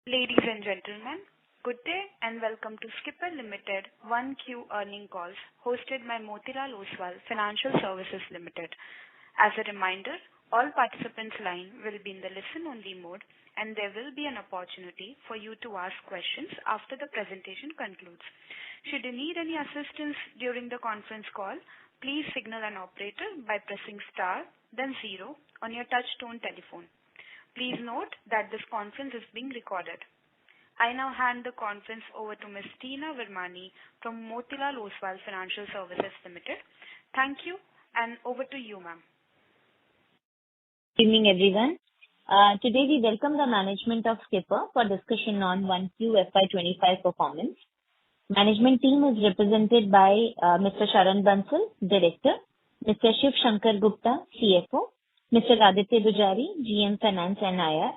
Ladies and gentlemen, good day and welcome to Skipper Limited 1Q earning calls hosted by Motilal Oswal Financial Services Limited. As a reminder, all participants' line will be in the listen-only mode and there will be an opportunity for you to ask questions after the presentation concludes. Should you need any assistance during the conference call, please signal an operator by pressing star then 0 on your touch-tone telephone. Please note that this conference is being recorded. I now hand the conference over to Ms. Teena Virmani from Motilal Oswal Financial Services Limited. Thank you and over to you, ma'am. Good evening, everyone. Today we welcome the management of Skipper for discussion on 1Q FY'25 performance. Management team is represented by Mr. Sharan Bansal, Director, Mr. Shiv Shankar Gupta, CFO, Mr. Aditya Dujari, GM Finance and IR.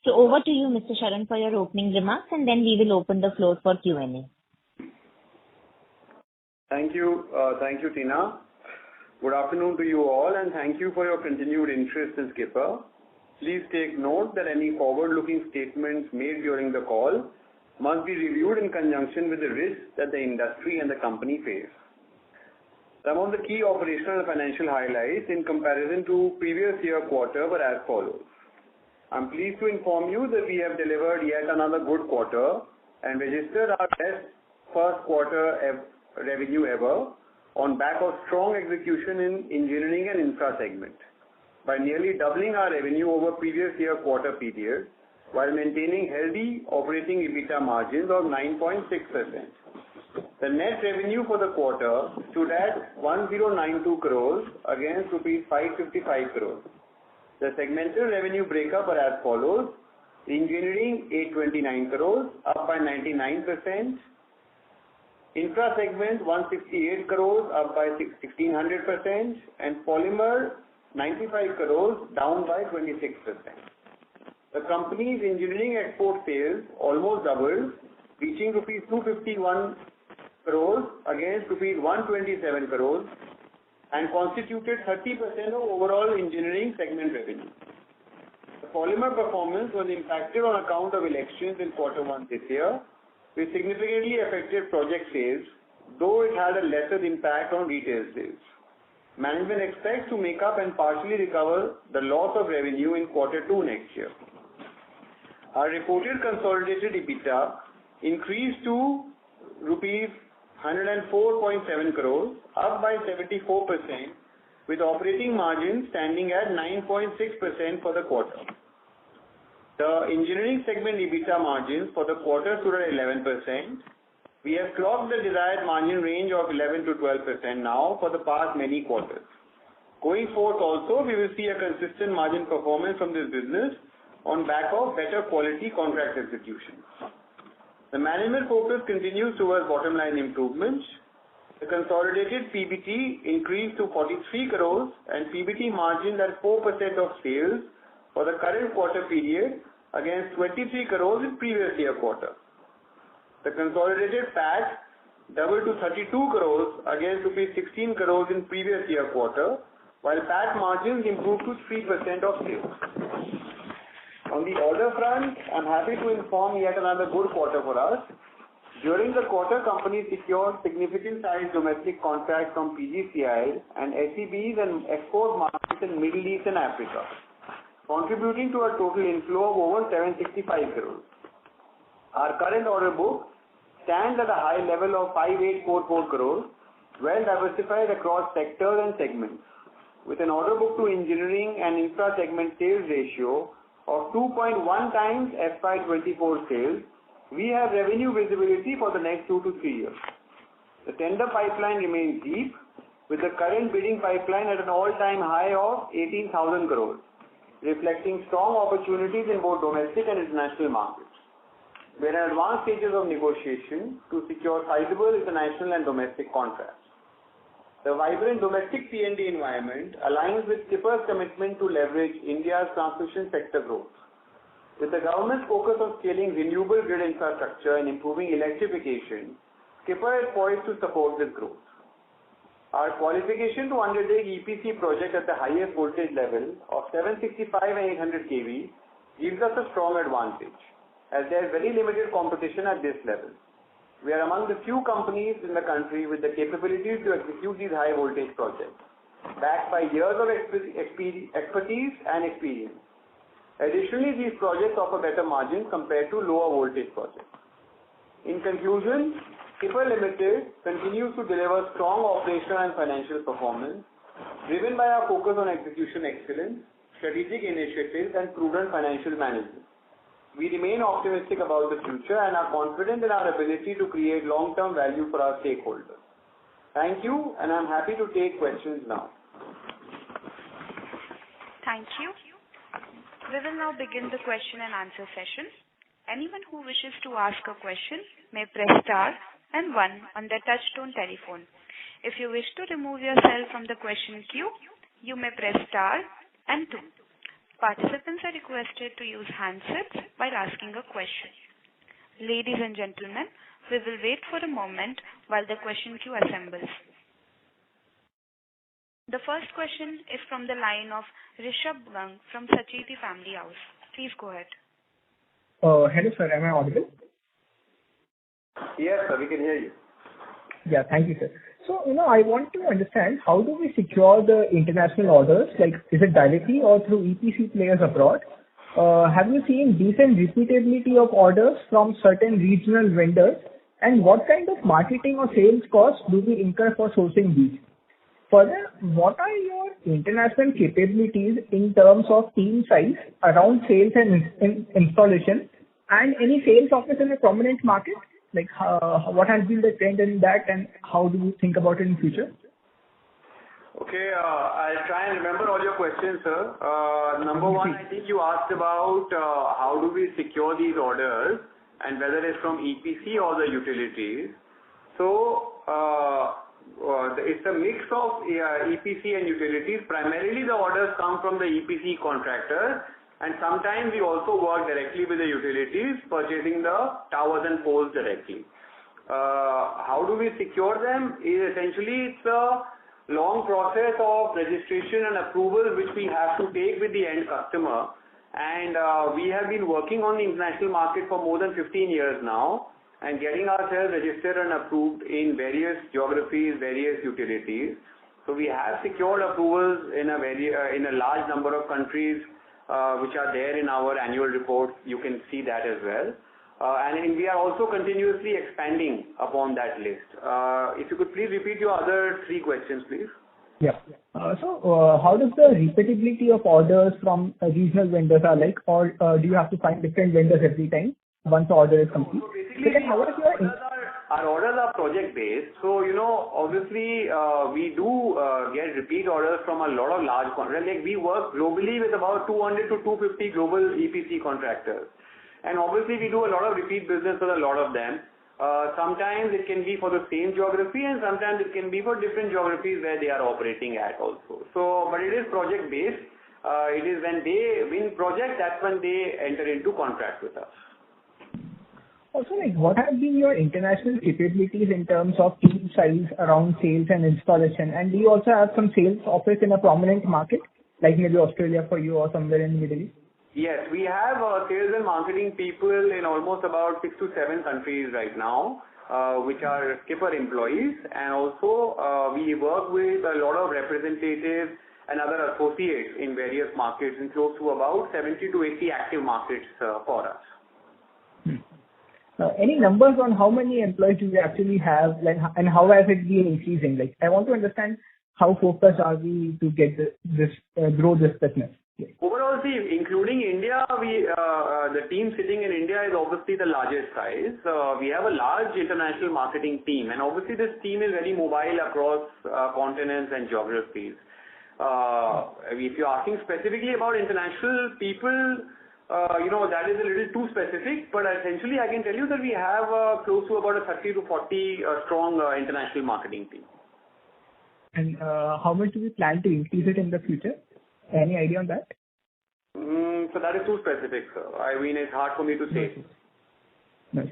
So over to you, Mr. Sharan, for your opening remarks, and then we will open the floor for Q&A. Thank you, Tina. Good afternoon to you all, and thank you for your continued interest in Skipper. Please take note that any forward-looking statements made during the call must be reviewed in conjunction with the risks that the industry and the company face. Some of the key operational and financial highlights in comparison to previous year quarter were as follows. I'm pleased to inform you that we have delivered yet another good quarter and registered our best first quarter revenue ever on back of strong execution in engineering and infra segment by nearly doubling our revenue over previous year quarter period while maintaining healthy operating EBITDA margins of 9.6%. The net revenue for the quarter stood at 1092 crores against rupees 555 crores. The segmental revenue breakup are as follows. Engineering 829 crores, up by 99%. Infra segment 168 crores, up by 1600%. And polymer 95 crores, down by 26%. The company's engineering export sales almost doubled, reaching rupees 251 crores against rupees 127 crores and constituted 30% of overall engineering segment revenue. The polymer performance was impacted on account of elections in quarter 1 this year, which significantly affected project sales, though it had a lesser impact on retail sales. Management expects to make up and partially recover the loss of revenue in quarter 2 next year. Our reported consolidated EBITDA increased to rupees 104.7 crores, up by 74%, with operating margins standing at 9.6% for the quarter. The engineering segment EBITDA margins for the quarter stood at 11%. We have clocked the desired margin range of 11 to 12% now for the past many quarters. Going forward also, we will see a consistent margin performance from this business on back of better quality contract execution. The management focus continues towards bottom line improvements. The consolidated PBT increased to 43 crores and PBT margin at 4% of sales for the current quarter period against 23 crores in previous year quarter. The consolidated PAT doubled to 32 crores against rupees 16 crores in previous year quarter, while PAT margins improved to 3% of sales. On the order front, I'm happy to inform yet another good quarter for us. During the quarter, company secured significant size domestic contracts from PGCIL and SEBs and export markets in Middle East and Africa, contributing to a total inflow of over 765 crores. Our current order book stands at a high level of 5844 crores, well diversified across sectors and segments. With an order book to engineering and infra segment sales ratio of 2.1 times FY'24 sales, we have revenue visibility for the next 2 to 3 years. The tender pipeline remains deep, with the current bidding pipeline at an all-time high of 18,000 crores, reflecting strong opportunities in both domestic and international markets. We are in advanced stages of negotiation to secure sizable international and domestic contracts. The vibrant domestic T&D environment aligns with Skipper's commitment to leverage India's transmission sector growth. With the government's focus on scaling renewable grid infrastructure and improving electrification, Skipper is poised to support this growth. Our qualification to undertake EPC project at the highest voltage level of 765 and 800 kV gives us a strong advantage. as there is very limited competition at this level. We are among the few companies in the country with the capabilities to execute these high voltage projects, backed by years of expertise and experience. Additionally, these projects offer better margins compared to lower voltage projects. In conclusion, Skipper Limited continues to deliver strong operational and financial performance, driven by our focus on execution excellence, strategic initiatives, and prudent financial management. We remain optimistic about the future and are confident in our ability to create long-term value for our stakeholders. Thank you, and I'm happy to take questions now. Thank you. We will now begin the question and answer session. Anyone who wishes to ask a question may press star and 1 on their touchtone telephone. If you wish to remove yourself from the question queue, you may press star and 2. Participants are requested to use handsets while asking a question. Ladies and gentlemen, we will wait for a moment while the question queue assembles. The first question is from the line of Rishabh Gang from Sacheti Family House. Please go ahead. Hello sir, am I audible? Yes sir, we can hear you. Yeah, thank you sir. So, I want to understand, how do we secure the international orders? Like, is it directly or through EPC players abroad? Have you seen decent repeatability of orders from certain regional vendors? And what kind of marketing or sales costs do we incur for sourcing these? Further, what are your international capabilities in terms of team size around sales and installation, and any sales office in a prominent market? Like, what has been the trend in that, and how do you think about it in future? Okay, I'll try and remember all your questions, sir. Number one, I think you asked about how do we secure these orders and whether it's from EPC or the utilities. So, it's a mix of EPC and utilities. Primarily, the orders come from the EPC contractors, and sometimes we also work directly with the utilities, purchasing the towers and poles directly. How do we secure them? Essentially, it's a long process of registration and approval which we have to take with the end customer. And we have been working on the international market for more than 15 years now, and getting ourselves registered and approved in various geographies, various utilities. So we have secured approvals in a large number of countries, which are there in our annual report. You can see that as well. And we are also continuously expanding upon that list. If you could please repeat your other 3 questions, please. Yeah. So, how does the repeatability of orders from regional vendors are like, or do you have to find different vendors every time once the order is complete? So basically, our orders are project-based. So, obviously, we do get repeat orders from a lot of large contractors. Like, we work globally with about 200 to 250 global EPC contractors. And obviously, we do a lot of repeat business with a lot of them. Sometimes it can be for the same geography, and sometimes it can be for different geographies where they are operating at also. So, but it is project-based. It is when they win project, that's when they enter into contract with us. Also, like, what have been your international capabilities in terms of team size around sales and installation? And do you also have some sales office in a prominent market, like maybe Australia for you or somewhere in the Middle East? Yes, we have sales and marketing people in almost about 6 to 7 countries right now, which are Skipper employees. And also, we work with a lot of representatives and other associates in various markets, and close to about 70 to 80 active markets for us. Any numbers on how many employees do we actually have, like, and how has it been increasing? Like, I want to understand how focused are we to get grow this business. Yeah. Overall, see, including India, the team sitting in India is obviously the largest size. We have a large international marketing team, and obviously this team is very mobile across continents and geographies. If you're asking specifically about international people, that is a little too specific, but essentially I can tell you that we have close to about a 30 to 40 strong international marketing team. And how much do we plan to increase it in the future? Any idea on that? So that is too specific, sir. I mean, it's hard for me to say. No.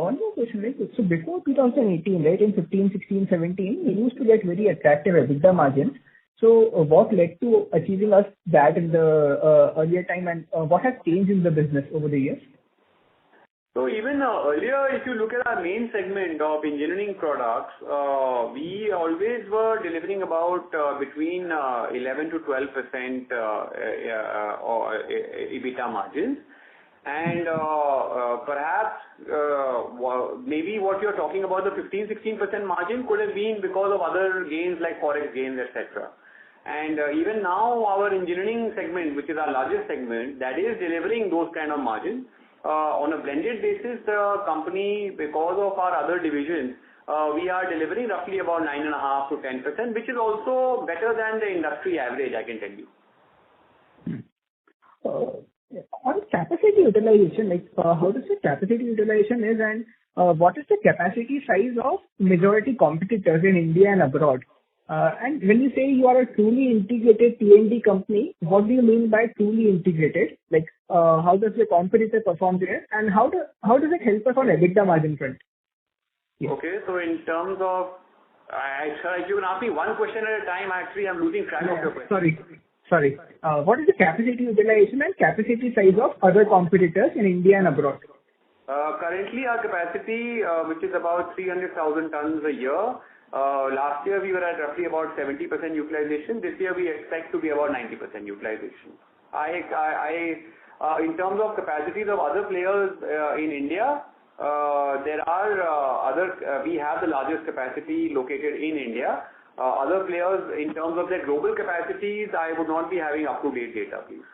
One more question, right? So before 2018, right, in 15, 16, 17, we used to get very attractive EBITDA margins. So what led to achieving us that in the earlier time, and what has changed in the business over the years? So even earlier, if you look at our main segment of engineering products, we always were delivering about between 11 to 12% EBITDA margins. And perhaps maybe what you're talking about, the 15-16% margin could have been because of other gains like forex gains, etc. And even now, our engineering segment, which is our largest segment, that is delivering those kind of margins. On a blended basis, the company, because of our other divisions, we are delivering roughly about 9.5 to 10%, which is also better than the industry average, I can tell you. On capacity utilization, how does the capacity utilization is, and what is the capacity size of majority competitors in India and abroad? And when you say you are a truly integrated T&D company, what do you mean by truly integrated? How does the competitor perform there, and how does it help us on EBITDA margin front? Yes. Okay, so in terms of, if you can ask me one question at a time, actually I'm losing track of your question. Sorry. What is the capacity utilization and capacity size of other competitors in India and abroad? Currently, our capacity, which is about 300,000 tons a year. Last year we were at roughly about 70% utilization. This year we expect to be about 90% utilization. In terms of capacities of other players in India, we have the largest capacity located in India. Other players, in terms of their global capacities, I would not be having up-to-date data, please.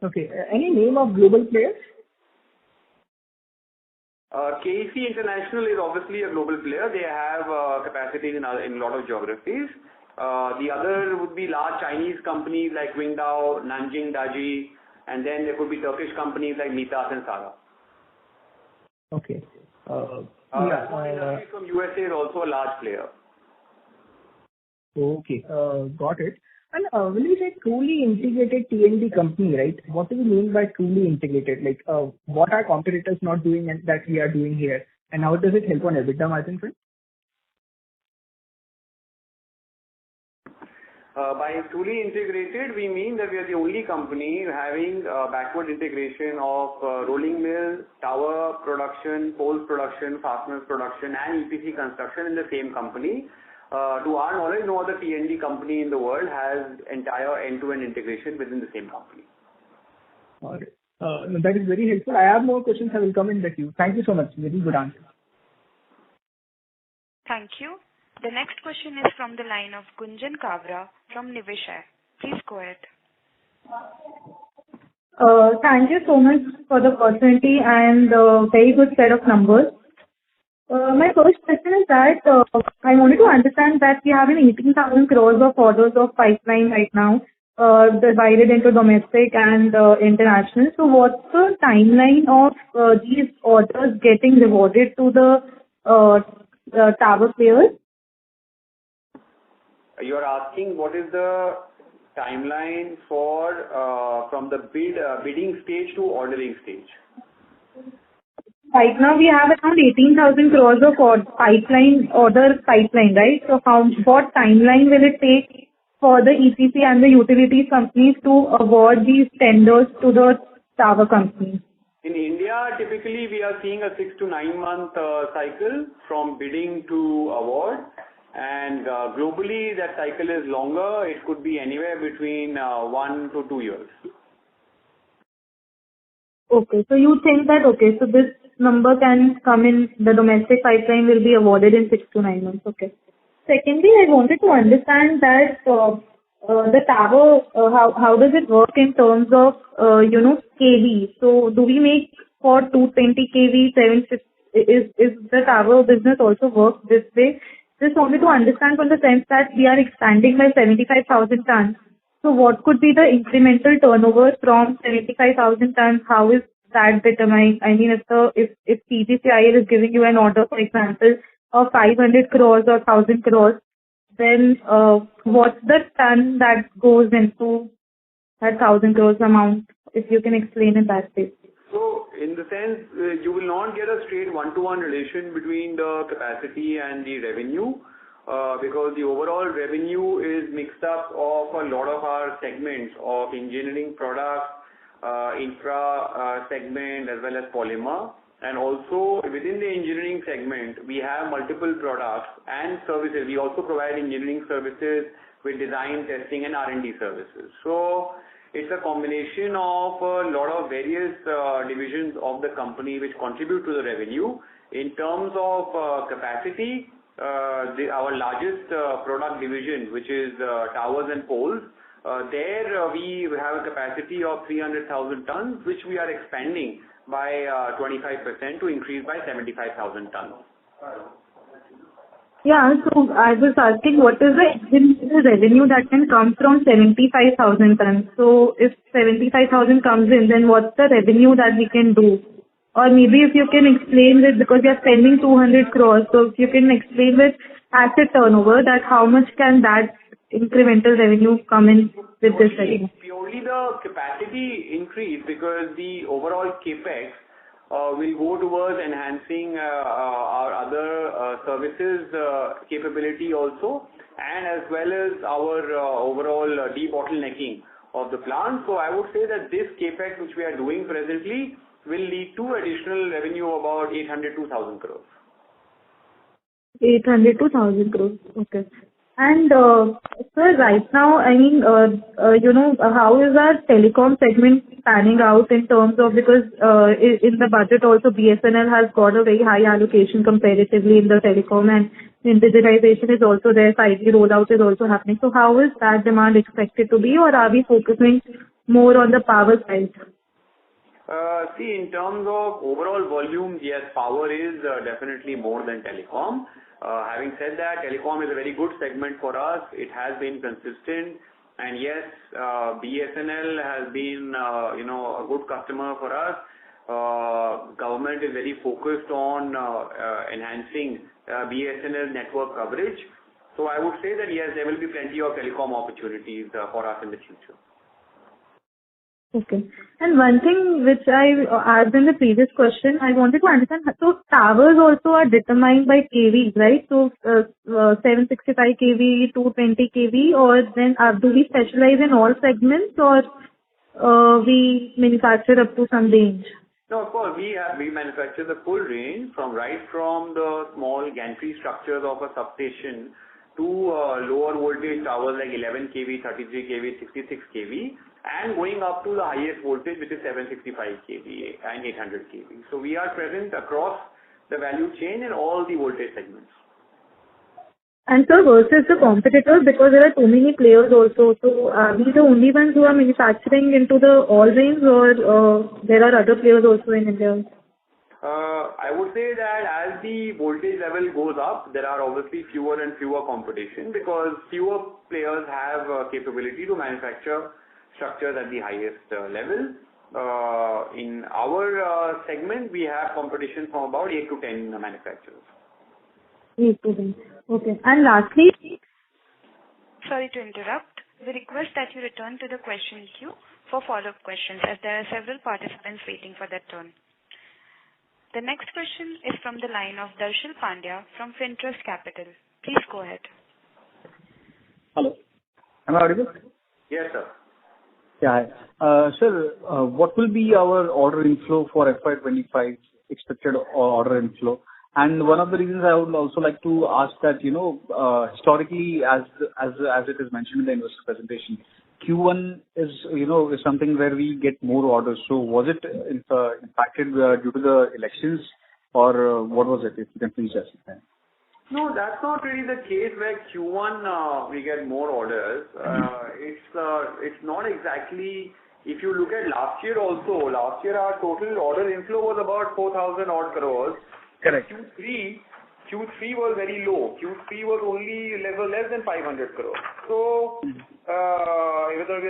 Okay. Any name of global players? KEC International is obviously a global player. They have capacities in a lot of geographies. The other would be large Chinese companies like Qingdao, Nanjing Daji, and then there could be Turkish companies like Mitas and Sara. Okay. From USA is also a large player. Okay, got it. And when you say truly integrated T&D company, right, what do you mean by truly integrated? What are competitors not doing and that we are doing here? And how does it help on EBITDA margin front? By truly integrated, we mean that we are the only company having backward integration of rolling mill, tower production, poles production, fasteners production, and EPC construction in the same company. To our knowledge, no other T&D company in the world has entire end-to-end integration within the same company. All right. That is very helpful. I have more questions. I will come in the queue. Thank you so much. Very good answer. Thank you. The next question is from the line of Gunjan Kabra from Niveshaay. Please go ahead. Thank you so much for the opportunity and very good set of numbers. My first question is that I wanted to understand that we have an 18,000 crores of orders of pipeline right now, divided into domestic and international. So what's the timeline of these orders getting rewarded to the tower players? You are asking what is the timeline for from the bidding stage to ordering stage? Right now we have around 18,000 crores of order pipeline, right? So what timeline will it take for the EPC and the utilities companies to award these tenders to the tower companies? In India, typically we are seeing a 6 to 9 month cycle from bidding to award, and globally that cycle is longer. It could be anywhere between 1 to 2 years. Okay, so you think that, so this number can come in, the domestic pipeline will be awarded in 6 to 9 months. Okay. Secondly, I wanted to understand that the tower, how does it work in terms of, kV? So do we make for 220 kV, 750, is the tower business also work this way? Just wanted to understand from the sense that we are expanding by 75,000 tons. So what could be the incremental turnover from 75,000 tons? How is that determined? I mean, if PGCIL is giving you an order, for example, of 500 crores or 1,000 crores, then what's the ton that goes into that 1,000 crores amount? If you can explain in that way. So, in the sense, you will not get a straight one-to-one relation between the capacity and the revenue, because the overall revenue is mixed up of a lot of our segments of engineering products, infra segment as well as polymer. And also within the engineering segment, we have multiple products and services. We also provide engineering services with design, testing and R&D services. So it's a combination of a lot of various divisions of the company which contribute to the revenue. In terms of capacity, our largest product division, which is towers and poles, there we have a capacity of 300,000 tons, which we are expanding by 25% to increase by 75,000 tons. Yeah, so I was asking what is the estimated revenue that can come from 75,000 tons? So if 75,000 comes in, then what's the revenue that we can do? Or maybe if you can explain it, because you're spending 200 crores, so if you can explain with asset turnover, that how much can that incremental revenue come in with this revenue? Purely the capacity increase, because the overall capex will go towards enhancing our other services capability also, and as well as our overall debottlenecking of the plant. So I would say that this capex which we are doing presently will lead to additional revenue about 800 to 1,000 crores. 800 to 1,000 crores. Okay. And sir, right now, I mean, how is our telecom segment panning out in terms of, because in the budget also BSNL has got a very high allocation comparatively in the telecom, and indigenization is also there, 5G rollout is also happening. So how is that demand expected to be, or are we focusing more on the power side? See, in terms of overall volumes, yes, power is definitely more than telecom. Having said that, telecom is a very good segment for us. It has been consistent, and yes, BSNL has been, a good customer for us. Government is very focused on enhancing BSNL network coverage. So I would say that yes, there will be plenty of telecom opportunities for us in the future. Okay. And one thing which I asked in the previous question, I wanted to understand, so towers also are determined by kV, right? So 765 kV, 220 kV, or then do we specialize in all segments, or we manufacture up to some range? No, of course, we manufacture the full range from the small gantry structures of a substation to lower voltage towers like 11 kV, 33 kV, 66 kV, and going up to the highest voltage, which is 765 kV and 800 kV. So we are present across the value chain in all the voltage segments. And sir, versus the competitors, because there are too many players also, so are we the only ones who are manufacturing into the all range, or there are other players also in India? I would say that as the voltage level goes up, there are obviously fewer and fewer competition, because fewer players have capability to manufacture structures at the highest level. In our segment, we have competition from about 8 to 10 manufacturers. 8 to 10. Okay. And lastly, sorry to interrupt. We request that you return to the question queue for follow-up questions, as there are several participants waiting for their turn. The next question is from the line of Darshil Pandya from Fintrust Capital. Please go ahead. Hello. Am I audible? Yes, sir. Yeah. Sir, what will be our order inflow for FY'25, expected order inflow? And one of the reasons I would also like to ask that, historically, as it is mentioned in the investor presentation, Q1 is something where we get more orders. So was it impacted due to the elections, or what was it? If you can please justify. No, that's not really the case where Q1 we get more orders. It's not exactly. If you look at last year also, our total order inflow was about 4,000 odd crores. Correct. Q3 was very low. Q3 was only less than 500 crores. So we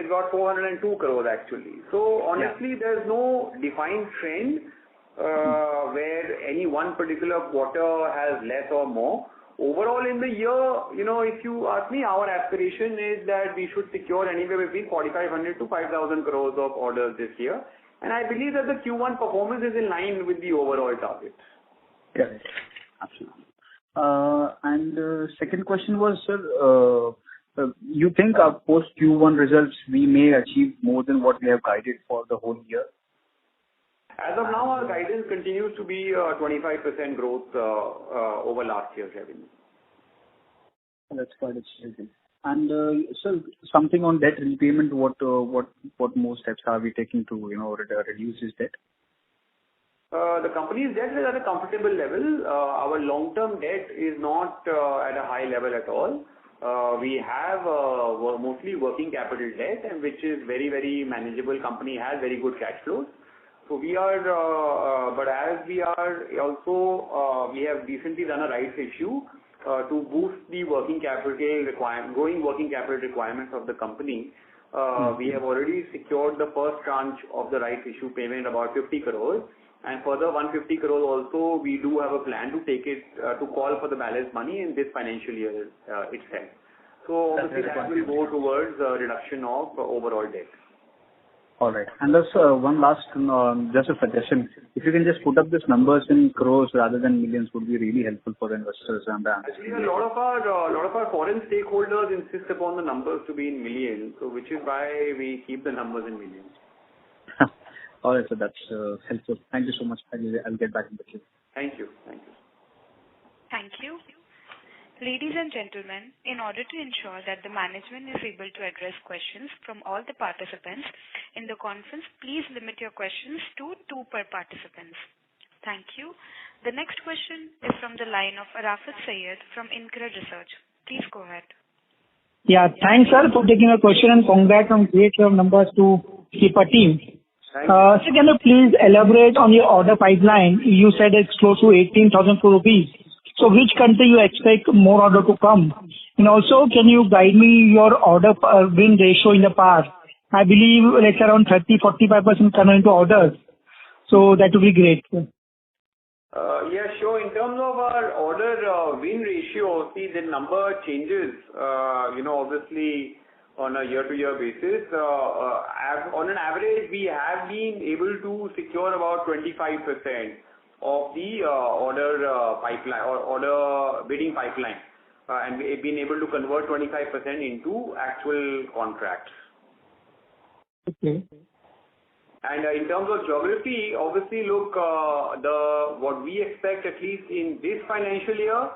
got 402 crores actually. So honestly, there's no defined trend where any one particular quarter has less or more. Overall in the year, if you ask me, our aspiration is that we should secure anywhere between 4,500 to 5,000 crores of orders this year. And I believe that the Q1 performance is in line with the overall targets. Correct. Absolutely. And second question was, sir, you think post Q1 results, we may achieve more than what we have guided for the whole year? As of now, our guidance continues to be 25% growth over last year's revenue. That's quite exciting. And sir, something on debt repayment, what more steps are we taking to reduce this debt? The company's debt is at a comfortable level. Our long-term debt is not at a high level at all. We have mostly working capital debt, and which is very, very manageable. Company has very good cash flows. So we are, but as we are also, we have recently done a rights issue to boost the growing working capital requirements of the company. We have already secured the first tranche of the rights issue payment, about 50 crores. And further 150 crores also, we do have a plan to take it, to call for the balance money in this financial year itself. So obviously that will go towards reduction of overall debt. All right. And there's one last, just a suggestion. If you can just put up these numbers in crores rather than millions, would be really helpful for the investors and the analysts. Actually, a lot of our foreign stakeholders insist upon the numbers to be in millions, so which is why we keep the numbers in millions. All right, so that's helpful. Thank you so much. I'll get back in the queue. Thank you. Thank you. Thank you. Ladies and gentlemen, in order to ensure that the management is able to address questions from all the participants in the conference, please limit your questions to 2 per participant. Thank you. The next question is from the line of Rafat Syed from InCred Research. Please go ahead. Yeah, thanks, sir, for taking a question, and congrats on great set of numbers to Skipper team. So can you please elaborate on your order pipeline? You said it's close to 18,000 crore rupees. So which country you expect more order to come? And also, can you guide me your order win ratio in the past? I believe it's around 30-45% coming into orders. So that would be great. Yeah, sure. In terms of our order win ratio, see the number changes, obviously on a year-to-year basis. On an average, we have been able to secure about 25% of the order pipeline or order bidding pipeline, and we've been able to convert 25% into actual contracts. Okay. And in terms of geography, obviously, look, what we expect, at least in this financial year,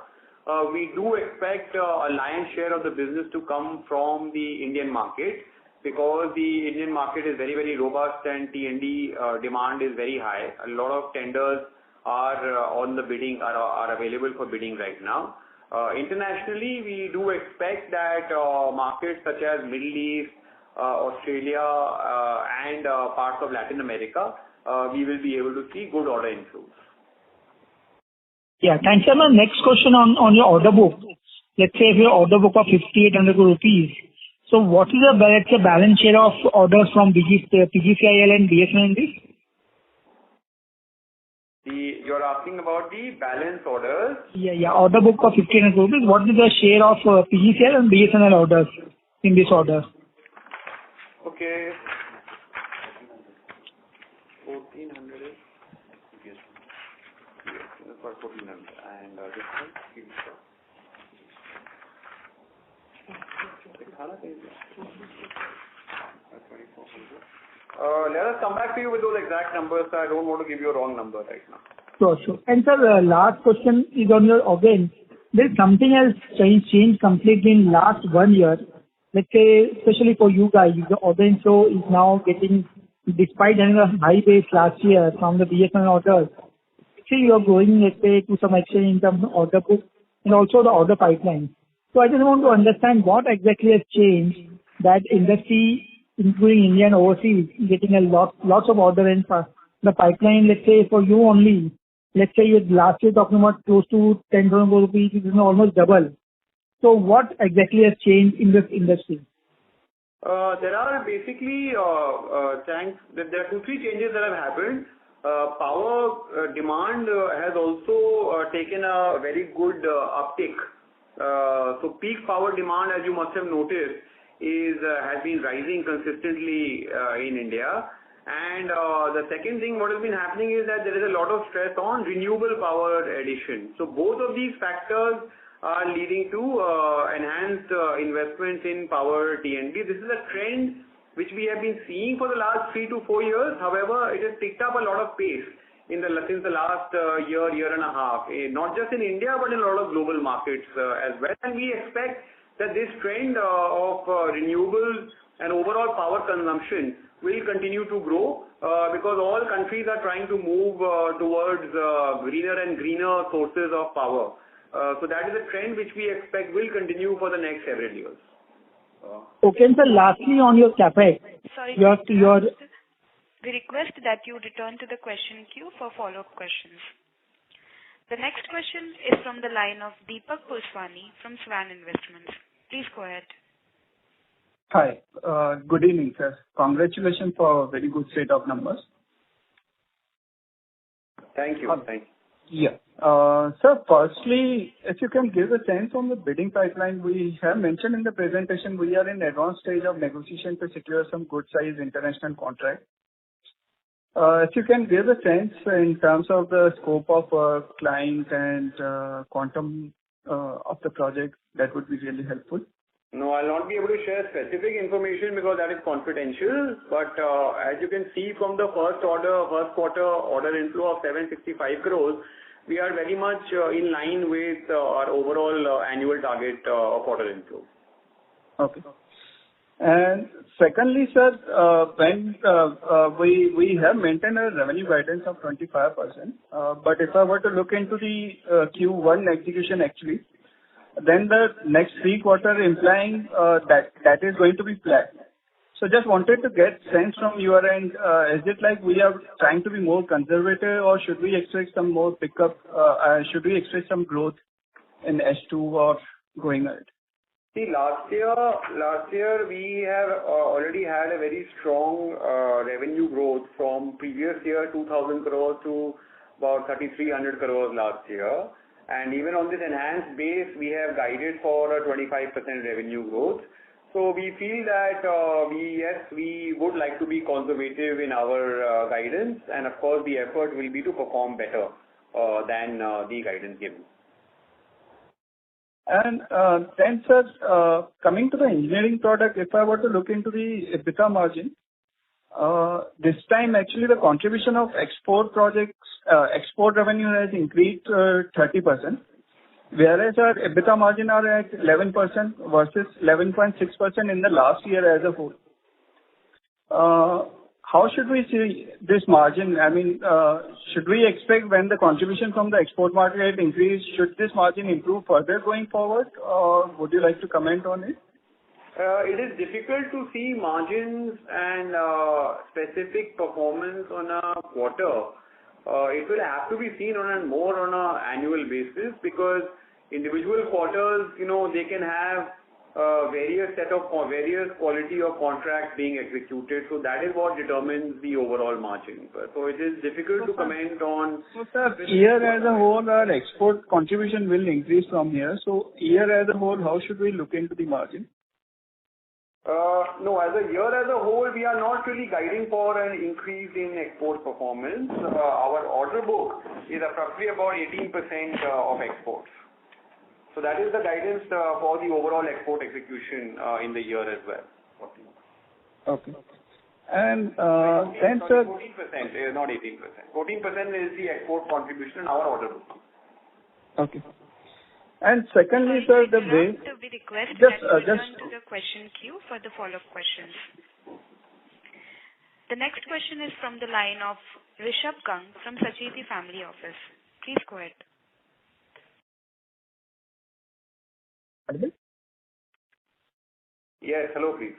we do expect a lion's share of the business to come from the Indian market, because the Indian market is very, very robust and T&D demand is very high. A lot of tenders are on the bidding, are available for bidding right now. Internationally, we do expect that markets such as Middle East, Australia, and parts of Latin America, we will be able to see good order inflows. Yeah, thanks. And my next question on your order book. Let's say if your order book of 5,800 crore rupees, so what is the balance share of orders from PGCIL and BSNL in this? You're asking about the balance orders? Yeah. Order book of 1,500 crore rupees. What is the share of PGCIL and BSNL orders in this order? Okay. 1,400 is yes. For 1,400 and this one let us come back to you with those exact numbers. I don't want to give you a wrong number right now. Sure. And sir, last question is on your order. There's something else changed completely in last 1 year. Let's say, especially for you guys, the order inflow is now getting, despite having a high base last year from the BSNL orders, still you are growing, let's say, to some extent in terms of order book and also the order pipeline. So I just want to understand what exactly has changed that industry, including India and overseas, getting a lots of order in the pipeline. Let's say for you only, let's say you last year talking about close to 10,000 crore rupees, it is almost double. So what exactly has changed in this industry? There are basically, there are 2-3 changes that have happened. Power demand has also taken a very good uptick. So peak power demand, as you must have noticed, has been rising consistently in India. And the second thing, what has been happening is that there is a lot of stress on renewable power addition. So both of these factors are leading to enhanced investments in power T&D. This is a trend which we have been seeing for the last 3 to 4 years. However, it has picked up a lot of pace since the last year and a half, not just in India, but in a lot of global markets as well. And we expect that this trend of renewables and overall power consumption will continue to grow because all countries are trying to move towards greener and greener sources of power. So that is a trend which we expect will continue for the next several years. Okay, and sir, lastly on your CapEx, Sorry, your we request that you return to the question queue for follow-up questions. The next question is from the line of Deepak Purswani from Swan Investments. Please go ahead. Hi. Good evening, sir. Congratulations for a very good set of numbers. Thank you. Yeah. Sir, firstly, if you can give a sense on the bidding pipeline, we have mentioned in the presentation we are in advanced stage of negotiation to secure some good size international contract. If you can give a sense in terms of the scope of client and quantum of the project, that would be really helpful. No, I'll not be able to share specific information because that is confidential. But as you can see from the first quarter order inflow of 765 crores, we are very much in line with our overall annual target of order inflow. Okay. And secondly, sir, when we have maintained a revenue guidance of 25%, but if I were to look into the Q1 execution actually, then the next 3 quarters implying that is going to be flat. So just wanted to get sense from your end, is it like we are trying to be more conservative or should we expect some more pickup, should we expect some growth in S2 or going ahead? See, last year we have already had a very strong revenue growth from previous year 2,000 crores to about 3,300 crores last year. And even on this enhanced base, we have guided for a 25% revenue growth. So we feel that we would like to be conservative in our guidance, and of course the effort will be to perform better than the guidance given. And then, sir, coming to the engineering product, if I were to look into the EBITDA margin, this time actually the contribution of export projects, export revenue has increased 30%, whereas our EBITDA margin are at 11% versus 11.6% in the last year as a whole. How should we see this margin? I mean, should we expect when the contribution from the export market increase, should this margin improve further going forward, or would you like to comment on it? It is difficult to see margins and specific performance on a quarter. It will have to be seen more on an annual basis because individual quarters, they can have various quality of contracts being executed. So that is what determines the overall margin. So it is difficult to comment on. So sir, year as a whole, our export contribution will increase from here. So year as a whole, how should we look into the margin? No, as a year as a whole, we are not really guiding for an increase in export performance. Our order book is approximately about 18% of exports. So that is the guidance for the overall export execution in the year as well. Okay. And then sir, 14%, not 18%. 14% is the export contribution in our order book. Okay. And secondly, sir, the way we request that you return to the question queue for the follow-up questions. The next question is from the line of Rishabh Gang from Sacheti Family Office. Please go ahead. Yes, hello, please.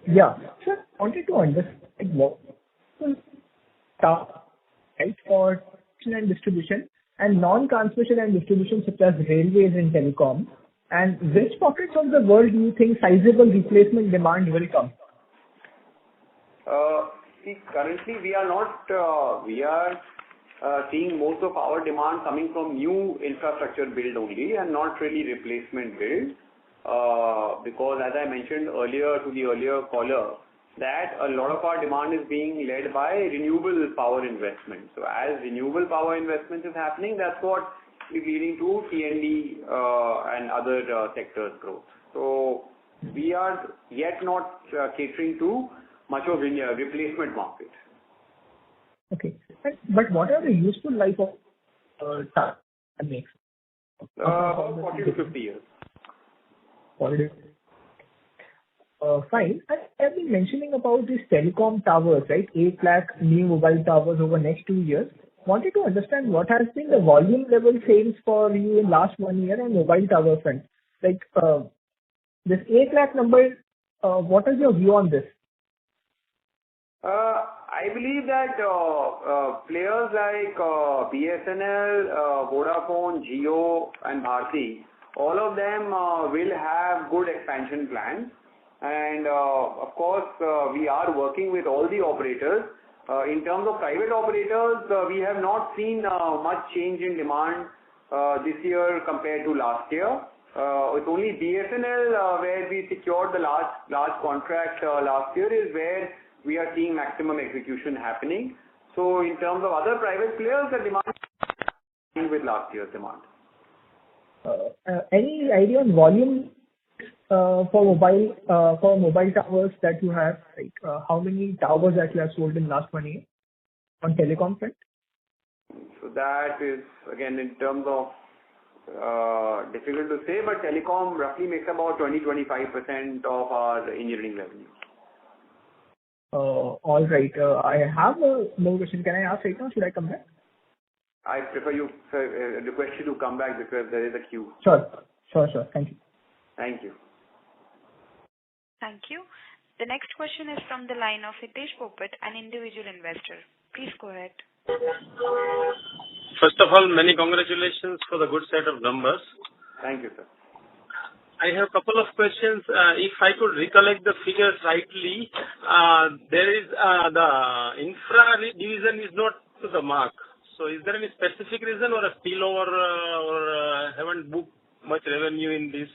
Yeah. Sir, I wanted to understand what right for transmission and distribution and non-transmission and distribution such as railways and telecom, and which pockets of the world do you think sizable replacement demand will come? See, currently we are seeing most of our demand coming from new infrastructure build only and not really replacement build. Because as I mentioned earlier to the earlier caller, that a lot of our demand is being led by renewable power investment. So as renewable power investment is happening, that's what leading to T&D and other sectors growth. So we are yet not catering to much of India replacement market. Okay. But what are the useful life of towers that makes? About 40 to 50 years. Fine. I have been mentioning about these telecom towers, right? 8 lakh new mobile towers over next 2 years. Wanted to understand what has been the volume level sales for you in last 1 year on mobile tower front. Like this 8 lakh number, what is your view on this? I believe that players like BSNL, Vodafone, Jio and Bharti, all of them will have good expansion plans. And of course, we are working with all the operators. In terms of private operators, we have not seen much change in demand this year compared to last year. It's only BSNL where we secured the large contract last year is where we are seeing maximum execution happening. So in terms of other private players, the demand is with last year's demand. Any idea on volume for mobile towers that you have? Like how many towers that you have sold in last 1 year on telecom front? So that is again in terms of difficult to say, but telecom roughly makes about 20-25% of our engineering revenue. All right. I have no question. Can I ask right now? Should I come back? I prefer you request you to come back because there is a queue. Sure. Thank you. Thank you. Thank you. The next question is from the line of Hitesh Popat, an individual investor. Please go ahead. First of all, many congratulations for the good set of numbers. Thank you, sir. I have a couple of questions. If I could recollect the figures rightly, there is the infra division is not to the mark. So is there any specific reason or a spillover or haven't booked much revenue in this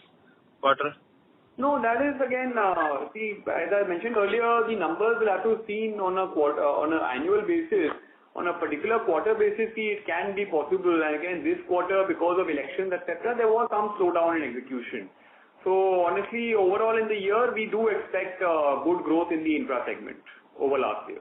quarter? No, that is again, see, as I mentioned earlier, the numbers will have to be seen on an annual basis. On a particular quarter basis, see, it can be possible. And again, this quarter, because of elections, etc., there was some slowdown in execution. So honestly, overall in the year, we do expect good growth in the infra segment over last year.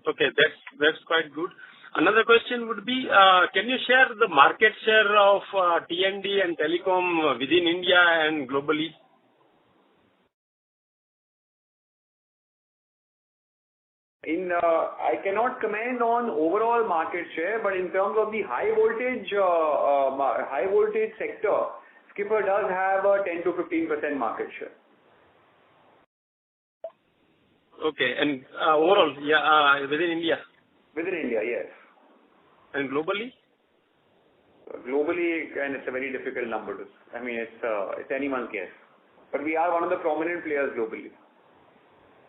Okay, that's quite good. Another question would be, can you share the market share of T&D and telecom within India and globally? I cannot comment on overall market share, but in terms of the high voltage sector, Skipper does have a 10 to 15% market share. Okay, and overall, within India? Within India, yes. And globally? Globally, and it's a very difficult number to. I mean, it's anyone's guess. But we are one of the prominent players globally.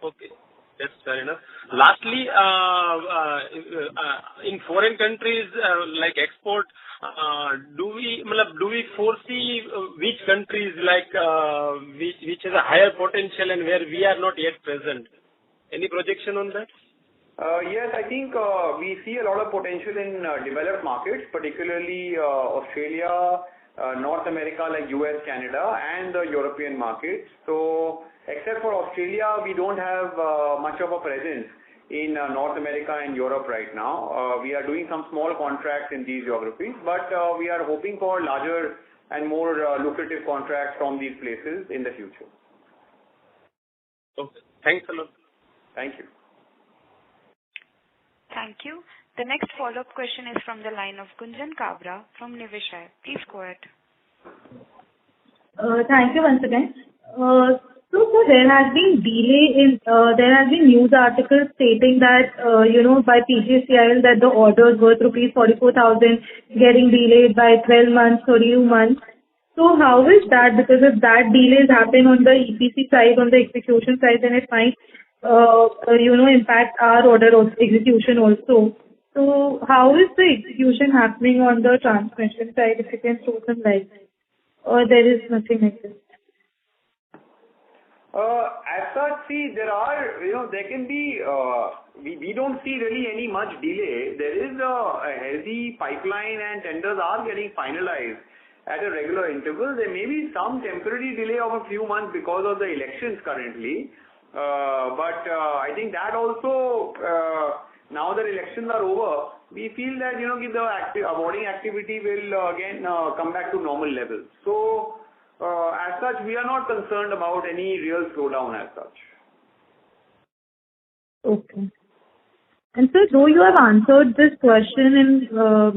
Okay, that's fair enough. Lastly, in foreign countries like export, do we foresee which countries which has a higher potential and where we are not yet present? Any projection on that? Yes, I think we see a lot of potential in developed markets, particularly Australia, North America like US, Canada, and the European markets. So, except for Australia, we don't have much of a presence in North America and Europe right now. We are doing some small contracts in these geographies, but we are hoping for larger and more lucrative contracts from these places in the future. Okay, thanks a lot. Thank you. Thank you. The next follow-up question is from the line of Gunjan Kabra from Niveshaay. Please go ahead. Thank you once again. So there has been news articles stating that, by PGCIL that the orders worth rupees 44,000 getting delayed by 12 months, 32 months. So how is that? Because if that delays happen on the EPC side, on the execution side, then it might impact our order execution also. So how is the execution happening on the transmission side, if you can throw some light? Or there is nothing like this? As such, see, there can be, we don't see really any much delay. There is a healthy pipeline and tenders are getting finalized at a regular interval. There may be some temporary delay of a few months because of the elections currently. But I think that also, now that elections are over, we feel that, the awarding activity will again come back to normal levels. So, as such, we are not concerned about any real slowdown as such. Okay. And sir, though you have answered this question in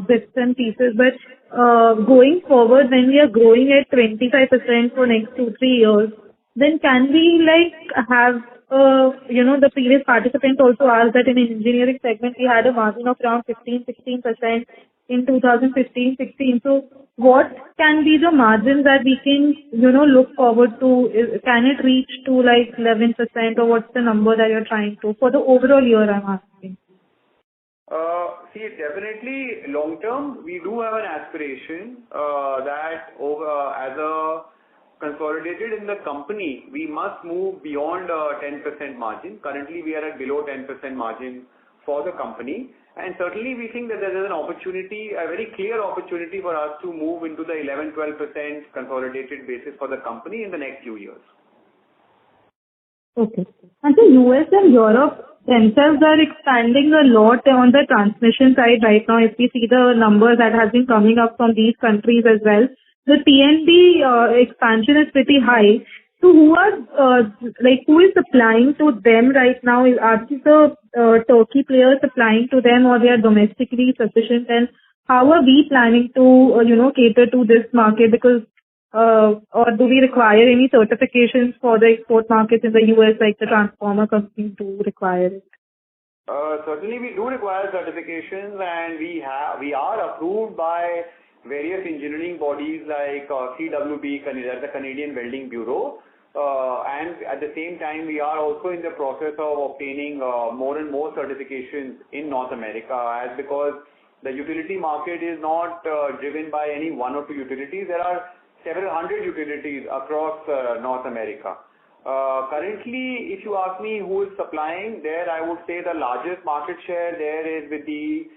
bits and pieces, but going forward, when we are growing at 25% for next 2-3 years, then can we have, the previous participant also asked that in engineering segment we had a margin of around 15-16% in 2015-16. So what can be the margin that we can, look forward to? Can it reach to 11%, or what's the number that you're trying to for the overall year, I'm asking? See, definitely long term, we do have an aspiration that as a consolidated in the company, we must move beyond 10% margin. Currently, we are at below 10% margin for the company. And certainly, we think that there is an opportunity, a very clear opportunity for us to move into the 11-12% consolidated basis for the company in the next few years. Okay. And the US and Europe themselves are expanding a lot on the transmission side right now. If we see the numbers that has been coming up from these countries as well, the T&D expansion is pretty high. So who is supplying to them right now? Are these the Turkey players supplying to them, or they are domestically sufficient? And how are we planning to, cater to this market? Because or do we require any certifications for the export markets in the US, like the transformer company do require it? Certainly, we do require certifications, and we are approved by various engineering bodies like CWB, that's the Canadian Welding Bureau. And at the same time, we are also in the process of obtaining more and more certifications in North America, because the utility market is not driven by any one or two utilities. There are several hundred utilities across North America. Currently, if you ask me who is supplying there, I would say the largest market share there is with the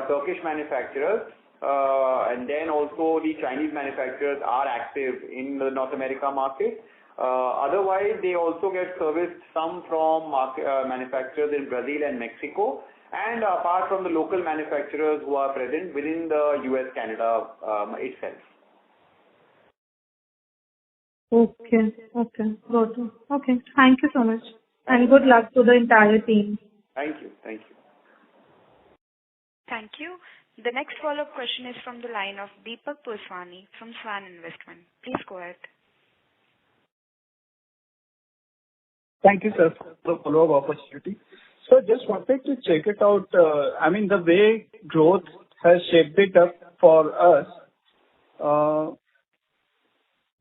Turkish manufacturers. And then also the Chinese manufacturers are active in the North America market. Otherwise, they also get serviced some from manufacturers in Brazil and Mexico, and apart from the local manufacturers who are present within the US, Canada itself. Okay. Got it. Okay. Thank you so much. And good luck to the entire team. Thank you. Thank you. The next follow-up question is from the line of Deepak Purswani from Swan Investment. Please go ahead. Thank you, sir, for the follow-up opportunity. So just wanted to check it out. The way growth has shaped it up for us,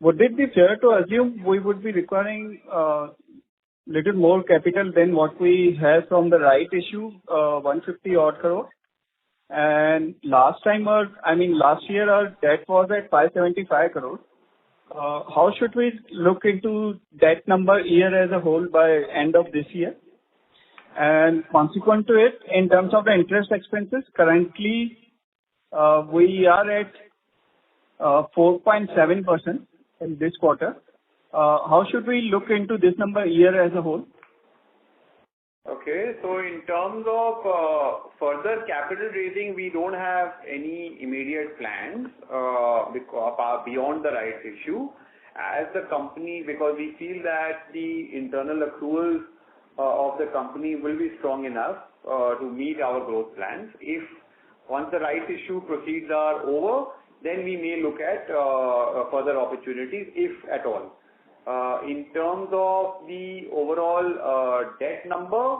would it be fair to assume we would be requiring little more capital than what we have from the right issue, 150 odd crore? And last year our debt was at 575 crore. How should we look into that number year as a whole by end of this year? And consequent to it, in terms of the interest expenses, currently we are at 4.7% in this quarter. How should we look into this number year as a whole? Okay, so in terms of further capital raising, we don't have any immediate plans beyond the rights issue. As the company, because we feel that the internal accruals of the company will be strong enough to meet our growth plans. If once the rights issue proceeds are over, then we may look at further opportunities, if at all. In terms of the overall debt number,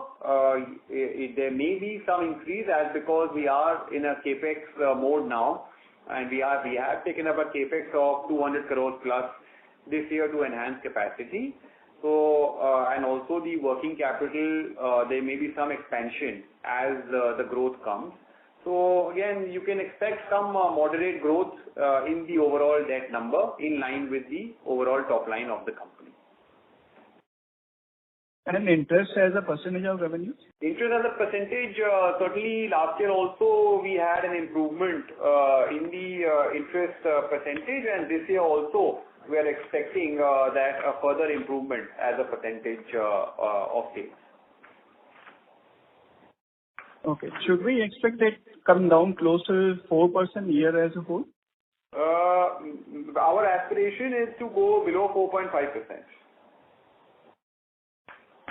there may be some increase because we are in a capex mode now, and we have taken up a capex of 200 crores plus this year to enhance capacity. So and also the working capital, there may be some expansion as the growth comes. So again, you can expect some moderate growth in the overall debt number in line with the overall top line of the company. And interest as a percentage of revenue? Interest as a percentage, certainly last year also we had an improvement in the interest percentage, and this year also we are expecting that a further improvement as a percentage of sales. Okay. Should we expect it come down close to 4% year as a whole? Our aspiration is to go below 4.5%.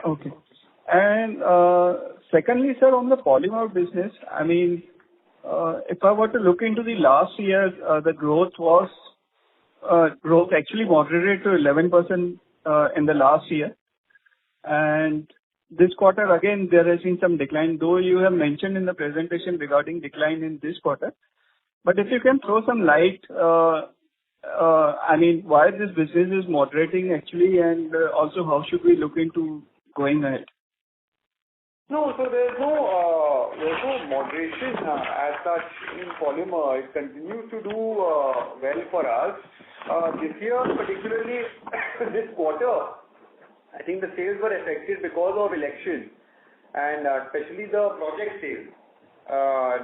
Okay. And secondly, sir, on the polymer business, I mean, if I were to look into the last year, the growth actually moderated to 11% in the last year. And this quarter, again, there has been some decline, though you have mentioned in the presentation regarding decline in this quarter. But if you can throw some light, I mean, why this business is moderating actually, and also how should we look into going ahead? No, so there's no moderation as such in polymer. It continues to do well for us. This year, particularly this quarter, I think the sales were affected because of election and especially the project sales.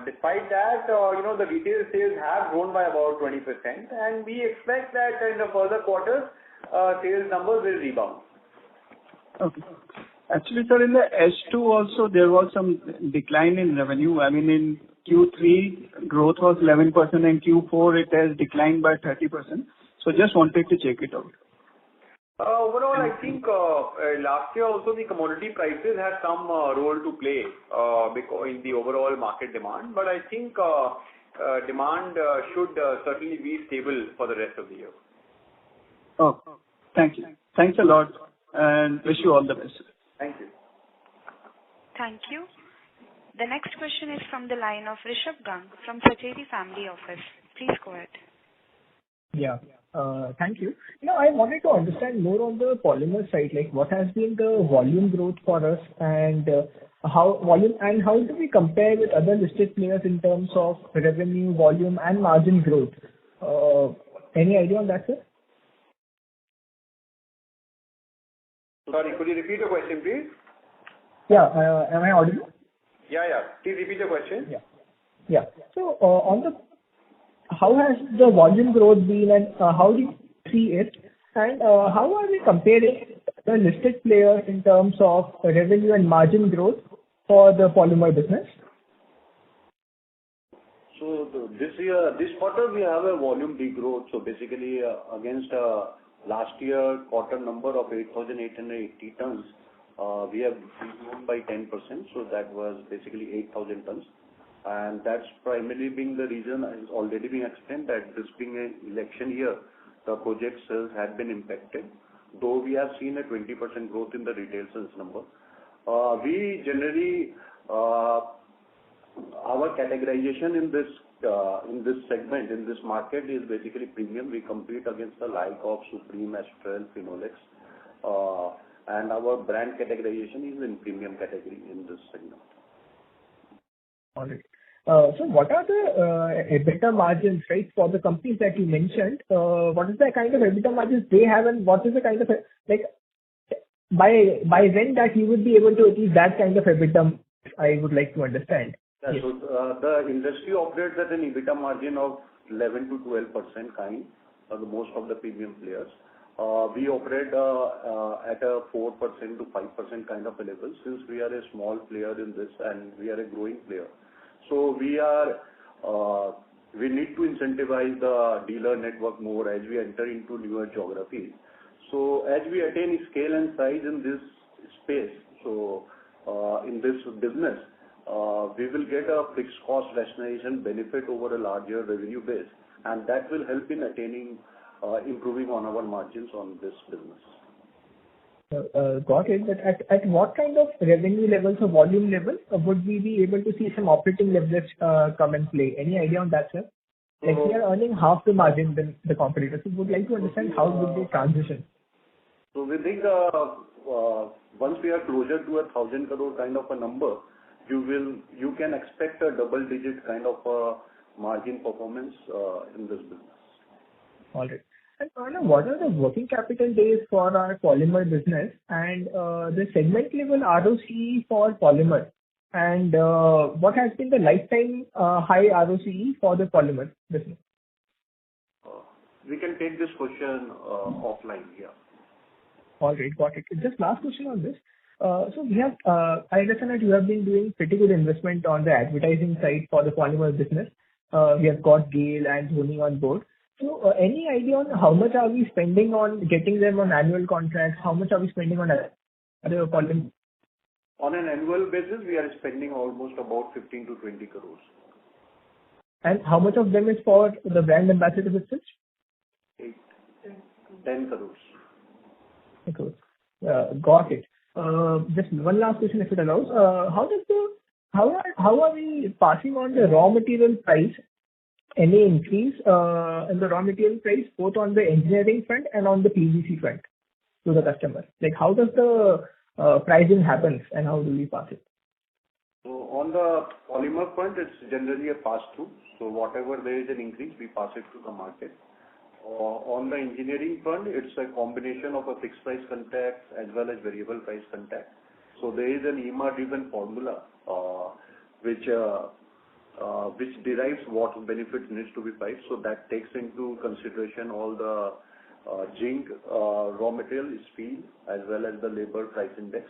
Despite that, the retail sales have grown by about 20%, and we expect that in the further quarters, sales numbers will rebound. Okay. Actually, sir, in the H2 also there was some decline in revenue. I mean, in Q3 growth was 11%, and Q4 it has declined by 30%. So just wanted to check it out. Overall, I think last year also the commodity prices had some role to play because in the overall market demand. But I think demand should certainly be stable for the rest of the year. Oh, thank you. Thanks a lot, and wish you all the best. Thank you. Thank you. The next question is from the line of Rishabh Gang from Sacheti Family Office. Please go ahead. Yeah. Thank you. I wanted to understand more on the polymer side, like what has been the volume growth for us, and how do we compare with other listed players in terms of revenue, volume, and margin growth? Any idea on that, sir? Sorry, could you repeat the question, please? Yeah. Am I audible? Yeah. Please repeat the question. Yeah. So, how has the volume growth been, and how do you see it? And how are we comparing the listed players in terms of revenue and margin growth for the polymer business? So this quarter we have a volume degrowth. So basically, against last year quarter number of 8,880 tons, we have grown by 10%. So that was basically 8,000 tons. And that's primarily being the reason, has already been explained, that this being an election year, the project sales had been impacted, though we have seen a 20% growth in the retail sales number. We generally, our categorization in this segment, in this market, is basically premium. We compete against the like of Supreme, Astral, Phenolics, and our brand categorization is in premium category in this segment. All right. So what are the EBITDA margins, right, for the companies that you mentioned? What is the kind of EBITDA margins they have, and what is the kind of, like, by when that you would be able to achieve that kind of EBITDA, I would like to understand. Yeah, yes. So the industry operates at an EBITDA margin of 11 to 12% kind, most of the premium players. We operate at a 4% to 5% kind of a level, since we are a small player in this and we are a growing player. So we need to incentivize the dealer network more as we enter into newer geographies. So as we attain scale and size in this space, so in this business, we will get a fixed cost rationalization benefit over a larger revenue base, and that will help in attaining, improving on our margins on this business. Got it. But at what kind of revenue levels or volume levels would we be able to see some operating leverage come and play? Any idea on that, sir? Like, we are earning half the margin than the competitors. So would like to understand how would they transition. So we think once we are closer to 1,000 crore kind of a number, you can expect a double-digit kind of margin performance in this business. All right. And what are the working capital days for our polymer business and the segment level ROCE for polymer? And what has been the lifetime high ROCE for the polymer business? We can take this question offline here. All right, got it. Just last question on this. So we have, I understand that you have been doing pretty good investment on the advertising side for the polymer business. We have got Gale and Dhoni on board. So any idea on how much are we spending on getting them on annual contracts? How much are we spending on other polymer? On an annual basis, we are spending almost about 15 to 20 crores. And how much of them is for the brand ambassador itself? 10 crores. Okay. Got it. Just one last question, if it allows. How are we passing on the raw material price? Any increase in the raw material price, both on the engineering front and on the PVC front to the customer? Like, how does the pricing happen and how do we pass it? So on the polymer front, it's generally a pass-through. So whatever there is an increase, we pass it to the market. On the engineering front, it's a combination of a fixed price contract as well as variable price contract. So there is an EMA-driven formula which derives what benefits needs to be paid. So that takes into consideration all the zinc, raw material, steel, as well as the labor price index.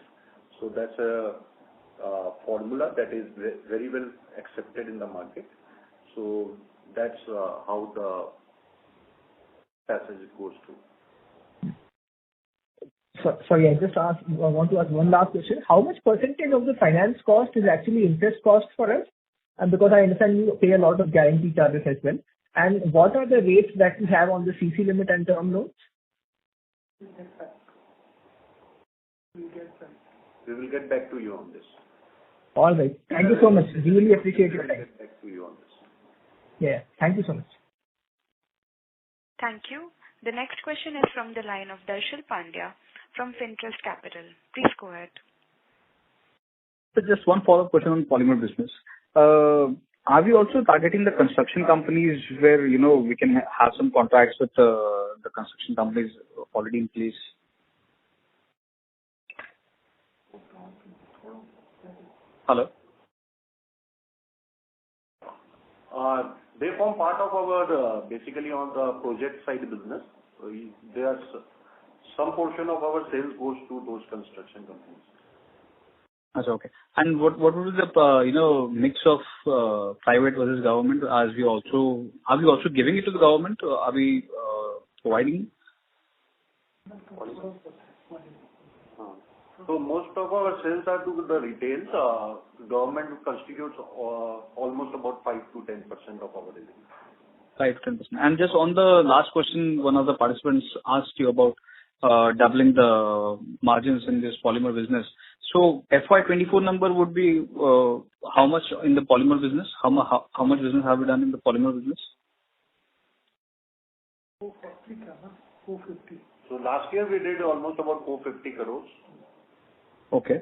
So that's a formula that is very well accepted in the market. So that's how the passage goes through. Sorry, I want to ask one last question. How much percentage of the finance cost is actually interest cost for us? And because I understand you pay a lot of guarantee charges as well. And what are the rates that we have on the CC limit and term loans? We will get back to you on this. All right. Thank you so much. Really appreciate your time. We'll get back to you on this. Yeah. Thank you so much. Thank you. The next question is from the line of Darshil Pandya from Fintrust Capital. Please go ahead. So just one follow-up question on polymer business. Are we also targeting the construction companies where, we can have some contracts with the construction companies already in place? Hello? They form part of our, basically on the project side business. There's some portion of our sales goes to those construction companies. That's okay. And what would be the mix of private versus government? Are we also giving it to the government? Or are we providing? So most of our sales are to the retail. Government constitutes almost about 5 to 10% of our revenue. 5 to 10%. And just on the last question, one of the participants asked you about doubling the margins in this polymer business. So FY'24 number would be how much in the polymer business? How much business have we done in the polymer business? 450. So last year we did almost about 450 crores. Okay.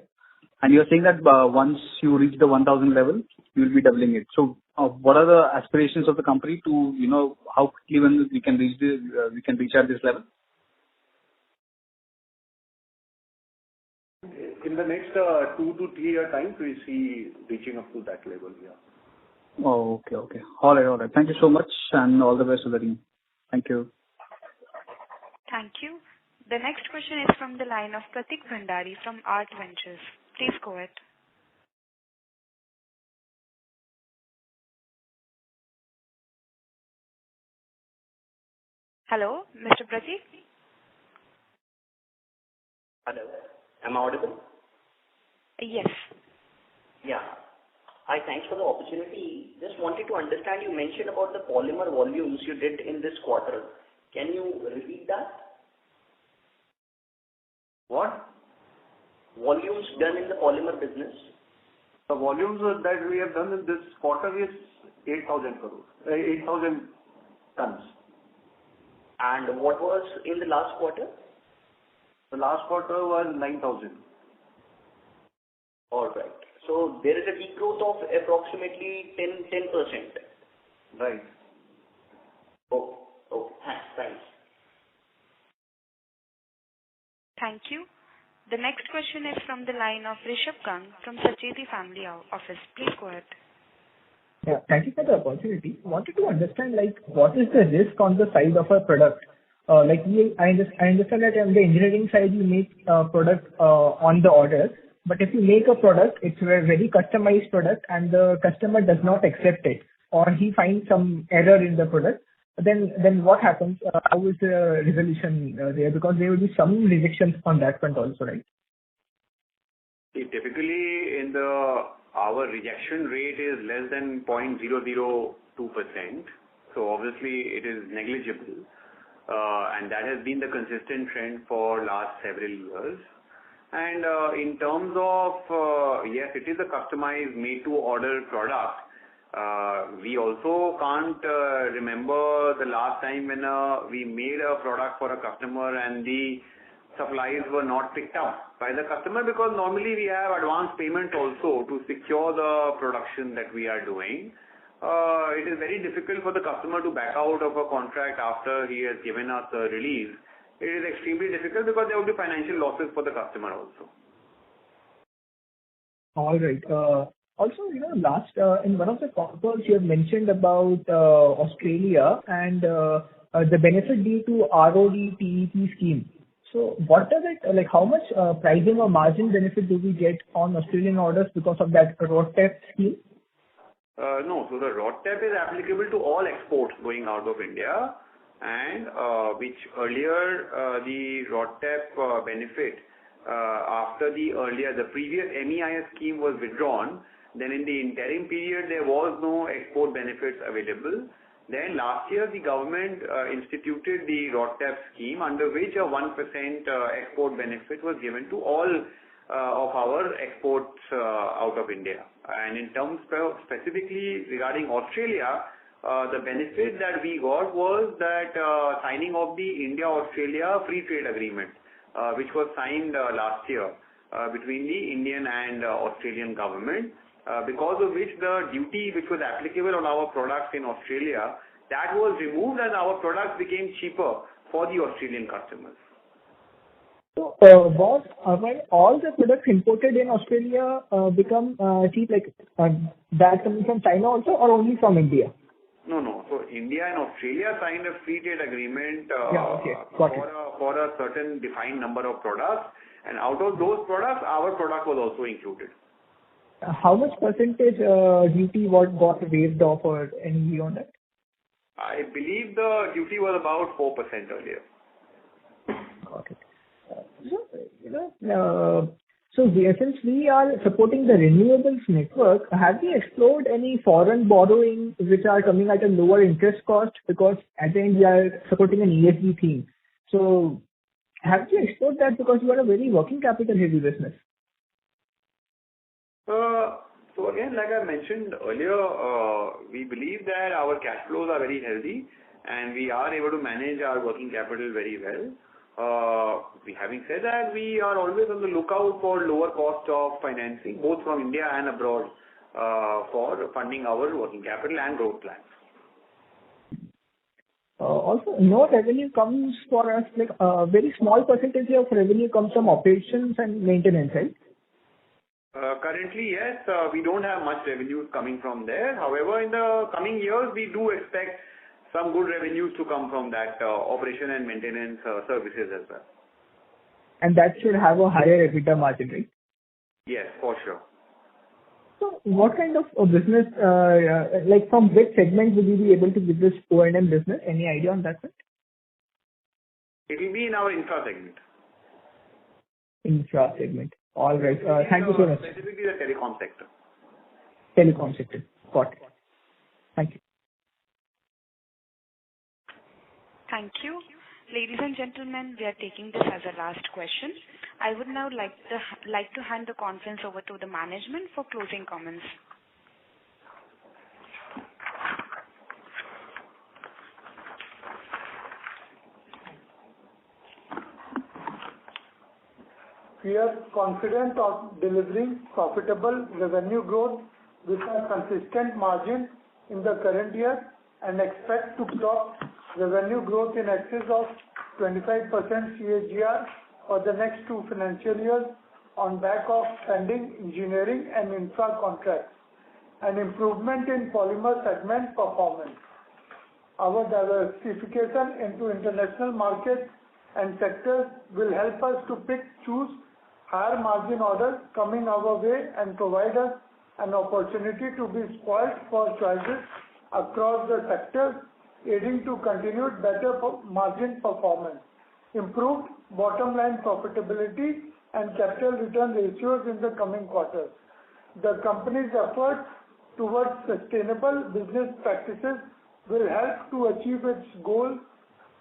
And you're saying that once you reach the 1,000 level, you will be doubling it. So what are the aspirations of the company to, how quickly when we can reach at this level? In the next 2 to 3 year time, we see reaching up to that level, yeah. Oh, okay. All right. Thank you so much and all the best to the team. Thank you. Thank you. The next question is from the line of Pratik Bhandari from Art Ventures. Please go ahead. Hello, Mr. Pratik? Hello. Am I audible? Yes. Yeah. Hi, thanks for the opportunity. Just wanted to understand, you mentioned about the polymer volumes you did in this quarter. Can you repeat that? What? Volumes done in the polymer business. The volumes that we have done in this quarter is 8,000 tons. And what was in the last quarter? The last quarter was 9,000. All right. So there is a degrowth of approximately 10%. Right. Oh, thanks. Thank you. The next question is from the line of Rishabh Gang from Sacheti Family Office. Please go ahead. Yeah, thank you for the opportunity. Wanted to understand, like, what is the risk on the side of a product? I understand that on the engineering side, you make product on the order, but if you make a product, it's a very customized product, and the customer does not accept it, or he finds some error in the product, then what happens? How is the resolution there? Because there will be some rejections on that front also, right? Typically, our rejection rate is less than 0.002%. So obviously, it is negligible, and that has been the consistent trend for last several years. And in terms of yes, it is a customized, made-to-order product. We also can't remember the last time when we made a product for a customer and the supplies were not picked up by the customer, because normally we have advance payment also to secure the production that we are doing. It is very difficult for the customer to back out of a contract after he has given us a release. It is extremely difficult because there will be financial losses for the customer also. All right. Also, last in one of the calls you have mentioned about Australia and the benefit due to RoDTEP scheme. So what does it, like, how much pricing or margin benefit do we get on Australian orders because of that RoDTEP scheme? No. So the RoDTEP is applicable to all exports going out of India, and which earlier the RoDTEP benefit after the previous MEIS scheme was withdrawn. Then in the interim period there was no export benefits available. Then last year the government instituted the RoDTEP scheme, under which a 1% export benefit was given to all of our exports out of India. And in terms specifically regarding Australia, the benefit that we got was that signing of the India-Australia Free Trade Agreement, which was signed last year between the Indian and Australian government. Because of which the duty which was applicable on our products in Australia, that was removed and our products became cheaper for the Australian customers. So, when all the products imported in Australia become cheap, like that coming from China also, or only from India? No. So India and Australia signed a free trade agreement for a certain defined number of products, and out of those products, our product was also included. How much percentage duty got waived off, or any view on that? I believe the duty was about 4% earlier. Got it. Since we are supporting the renewables network, have we explored any foreign borrowing which are coming at a lower interest cost? Because at the end we are supporting an ESG theme. So have you explored that, because you are a very working capital heavy business? So again, like I mentioned earlier, we believe that our cash flows are very healthy and we are able to manage our working capital very well. Having said that, we are always on the lookout for lower cost of financing, both from India and abroad, for funding our working capital and growth plans. Also, no revenue comes for us, like a very small percentage of revenue comes from operations and maintenance, right? Currently, yes, we don't have much revenue coming from there. However, in the coming years, we do expect some good revenues to come from that operation and maintenance services as well. And that should have a higher EBITDA margin, right? Yes, for sure. So what kind of a business, like from which segment will you be able to give this O&M business? Any idea on that front? It will be in our infra segment. Infra segment. All right. Thank you so much. Specifically the telecom sector. Telecom sector. Got it. Thank you. Thank you. Ladies and gentlemen, we are taking this as a last question. I would now like to hand the conference over to the management for closing comments. We are confident of delivering profitable revenue growth with a consistent margin in the current year and expect to clock revenue growth in excess of 25% CAGR for the next 2 financial years on back of pending engineering and infra contracts and improvement in polymer segment performance. Our diversification into international markets and sectors will help us to choose higher margin orders coming our way and provide us an opportunity to be spoiled for choices across the sectors, aiding to continued better margin performance, improved bottom line profitability and capital return ratios in the coming quarters. The company's efforts towards sustainable business practices will help to achieve its goals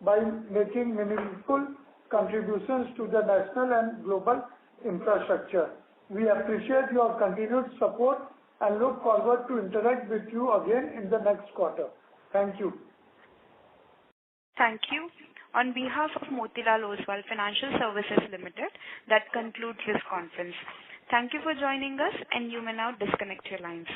by making meaningful contributions to the national and global infrastructure. We appreciate your continued support and look forward to interact with you again in the next quarter. Thank you. Thank you. On behalf of Motilal Oswal Financial Services Limited, that concludes this conference. Thank you for joining us, and you may now disconnect your lines.